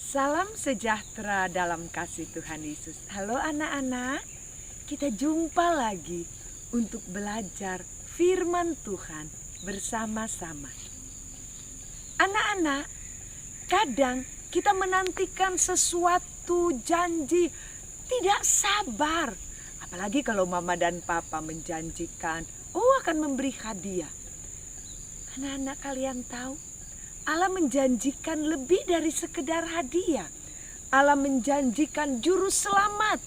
Salam sejahtera dalam kasih Tuhan Yesus. Halo anak-anak, kita jumpa lagi untuk belajar firman Tuhan bersama-sama. Anak-anak, kadang kita menantikan sesuatu janji tidak sabar. Apalagi kalau mama dan papa menjanjikan, akan memberi hadiah. Anak-anak kalian tahu, Allah menjanjikan lebih dari sekedar hadiah. Allah menjanjikan juru selamat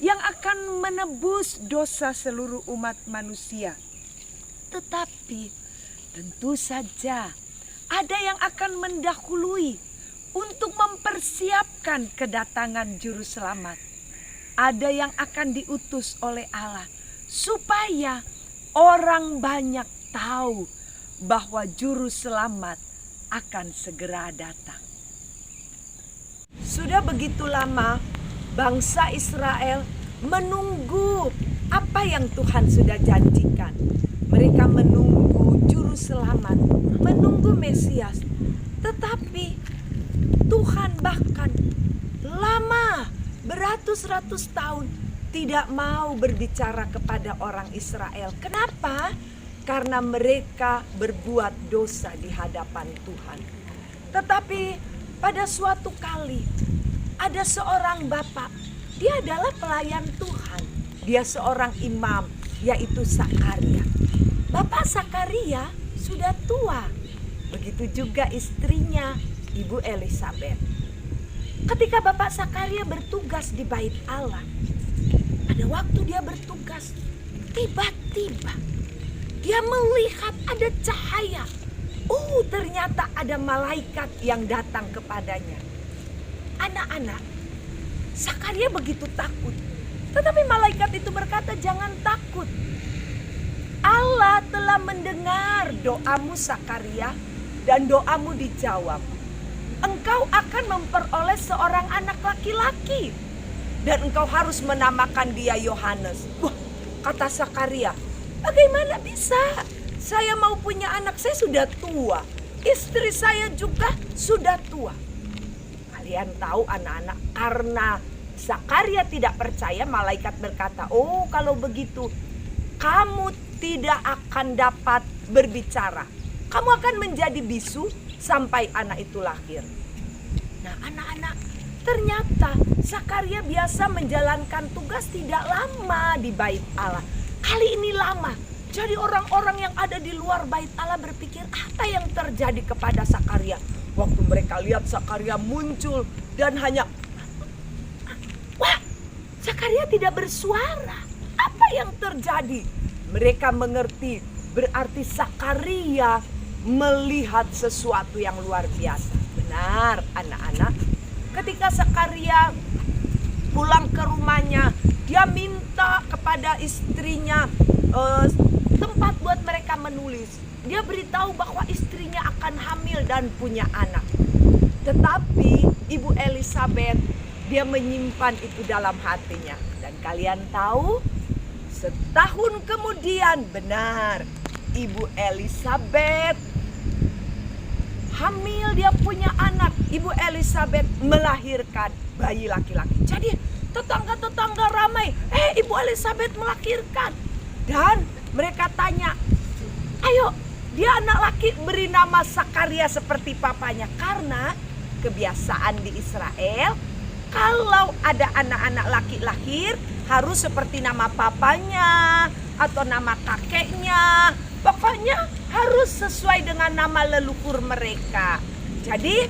yang akan menebus dosa seluruh umat manusia. Tetapi tentu saja ada yang akan mendahului untuk mempersiapkan kedatangan juru selamat. Ada yang akan diutus oleh Allah supaya orang banyak tahu bahwa juru selamat akan segera datang. Sudah begitu lama bangsa Israel menunggu apa yang Tuhan sudah janjikan. Mereka menunggu juru selamat, menunggu Mesias. Tetapi Tuhan bahkan lama beratus-ratus tahun tidak mau berbicara kepada orang Israel. Kenapa? Karena mereka berbuat dosa di hadapan Tuhan. Tetapi pada suatu kali ada seorang bapak, dia adalah pelayan Tuhan. Dia seorang imam, yaitu Sakaria. Bapak Sakaria sudah tua. Begitu juga istrinya, Ibu Elisabet. Ketika Bapak Sakaria bertugas di bait Allah, pada waktu dia bertugas, tiba-tiba dia melihat ada cahaya. Ternyata ada malaikat yang datang kepadanya. Anak-anak, Sakaria begitu takut. Tetapi malaikat itu berkata, jangan takut. Allah telah mendengar doamu Sakaria dan doamu dijawab. Engkau akan memperoleh seorang anak laki-laki. Dan engkau harus menamakan dia Yohanes. Kata Sakaria, bagaimana bisa? Saya mau punya anak, saya sudah tua. Istri saya juga sudah tua. Kalian tahu anak-anak, karena Sakaria tidak percaya, malaikat berkata, kalau begitu kamu tidak akan dapat berbicara. Kamu akan menjadi bisu sampai anak itu lahir. Nah anak-anak, ternyata Sakaria biasa menjalankan tugas tidak lama di bait Allah. Kali ini lama. Jadi orang-orang yang ada di luar bait Allah berpikir, apa yang terjadi kepada Sakaria? Waktu mereka lihat Sakaria muncul dan hanya, Sakaria tidak bersuara. Apa yang terjadi? Mereka mengerti, berarti Sakaria melihat sesuatu yang luar biasa. Benar anak-anak, ketika Sakaria pulang ke rumahnya, dia minta kepada istrinya tempat buat mereka menulis. Dia beritahu bahwa istrinya akan hamil dan punya anak. Tetapi Ibu Elisabet, dia menyimpan itu dalam hatinya. Dan kalian tahu, setahun kemudian, benar, Ibu Elisabet hamil, dia punya anak. Ibu Elisabet melahirkan bayi laki-laki. Jadi tetangga-tetangga ramai, Ibu Elisabet melahirkan. Dan mereka tanya, ayo dia anak laki, beri nama Sakaria seperti papanya. Karena kebiasaan di Israel, kalau ada anak-anak laki lahir, harus seperti nama papanya atau nama kakeknya. Pokoknya harus sesuai dengan nama leluhur mereka. Jadi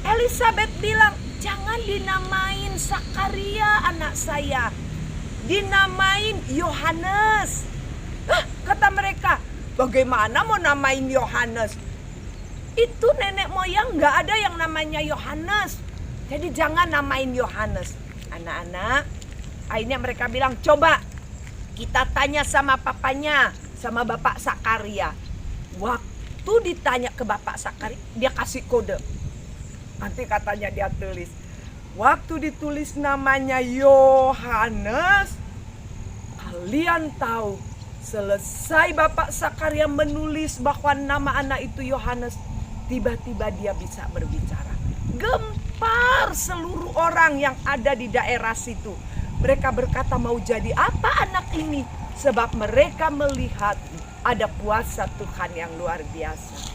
Elisabet bilang, jangan dinamain Sakaria anak saya, dinamain Yohanes. Kata mereka, bagaimana mau namain Yohanes? Itu nenek moyang gak ada yang namanya Yohanes. Jadi jangan namain Yohanes. Anak-anak, akhirnya mereka bilang, coba kita tanya sama papanya, sama Bapak Sakaria. Waktu ditanya ke Bapak Sakaria, dia kasih kode. Nanti katanya dia tulis. Waktu ditulis namanya Yohanes, kalian tahu, selesai Bapak Sakaria menulis bahwa nama anak itu Yohanes, tiba-tiba dia bisa berbicara. Gempar seluruh orang yang ada di daerah situ. Mereka berkata, mau jadi apa anak ini? Sebab mereka melihat ada kuasa Tuhan yang luar biasa.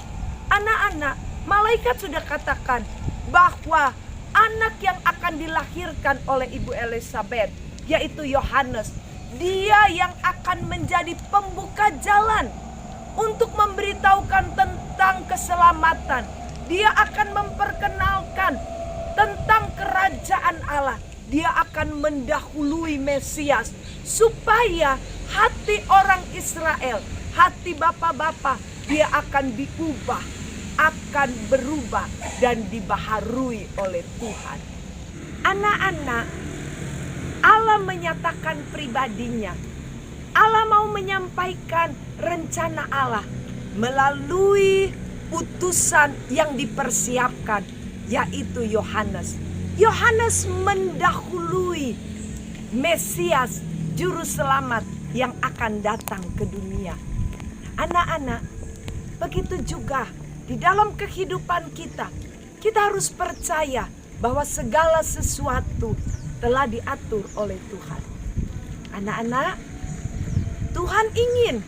Anak-anak, malaikat sudah katakan bahwa anak yang akan dilahirkan oleh Ibu Elizabeth, yaitu Yohanes, dia yang akan menjadi pembuka jalan untuk memberitahukan tentang keselamatan. Dia akan memperkenalkan tentang kerajaan Allah. Dia akan mendahului Mesias supaya hati orang Israel, hati bapak-bapak, dia akan diubah, akan berubah dan dibaharui oleh Tuhan. Anak-anak, Allah menyatakan pribadinya. Allah mau menyampaikan rencana Allah melalui utusan yang dipersiapkan, yaitu Yohanes. Yohanes mendahului Mesias, juru selamat yang akan datang ke dunia. Anak-anak, begitu juga di dalam kehidupan kita, kita harus percaya bahwa segala sesuatu telah diatur oleh Tuhan. Anak-anak, Tuhan ingin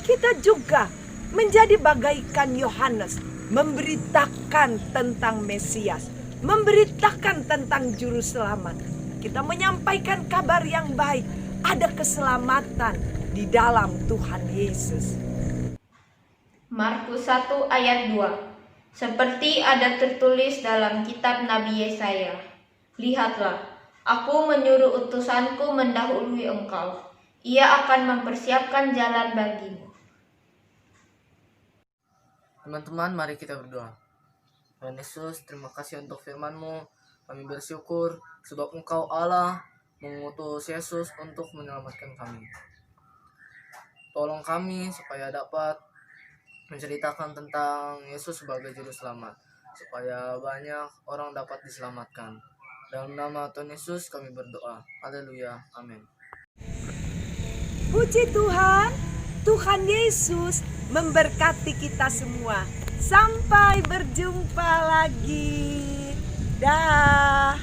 kita juga menjadi bagaikan Yohanes, memberitakan tentang Mesias, memberitakan tentang juru selamat. Kita menyampaikan kabar yang baik, ada keselamatan di dalam Tuhan Yesus. Markus 1 ayat 2. Seperti ada tertulis dalam kitab Nabi Yesaya, lihatlah, aku menyuruh utusanku mendahului engkau. Ia akan mempersiapkan jalan bagimu. Teman-teman, mari kita berdoa. Tuhan Yesus, terima kasih untuk firman-Mu. Kami bersyukur sebab Engkau Allah mengutus Yesus untuk menyelamatkan kami. Tolong kami supaya dapat menceritakan tentang Yesus sebagai juru selamat, supaya banyak orang dapat diselamatkan. Dalam nama Tuhan Yesus kami berdoa. Haleluya. Amin. Puji Tuhan, Tuhan Yesus memberkati kita semua. Sampai berjumpa lagi. Dah.